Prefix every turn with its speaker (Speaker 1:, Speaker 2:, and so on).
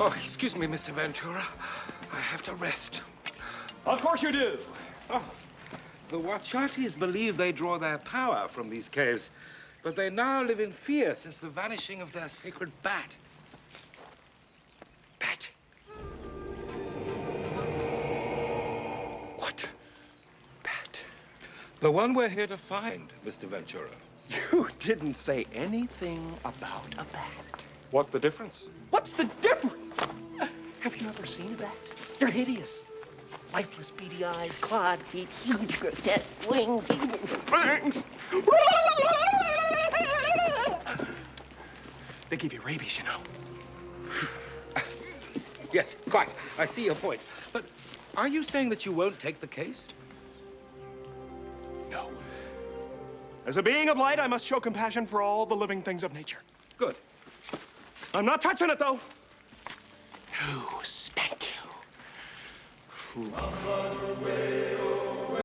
Speaker 1: Oh, excuse me, Mr. Ventura. I have to rest.
Speaker 2: Of course you do.
Speaker 1: Oh, the Wachatis believe they draw their power from these caves, but they now live in fear since the vanishing of their sacred bat. Bat? What? Bat? The one we're here to find, Mr. Ventura.
Speaker 2: You didn't say anything about a bat.
Speaker 1: What's the difference?
Speaker 2: What's the difference? Have you ever seen a bat? They're hideous. Lifeless, beady eyes, clawed feet, huge, grotesque wings, even fangs. They give you rabies, you know.
Speaker 1: Yes, quite. I see your point. But are you saying that you won't take the case?
Speaker 2: No. As a being of light, I must show compassion for all the living things of nature.
Speaker 1: Good.
Speaker 2: I'm not touching it, though. Who spanked you? Who?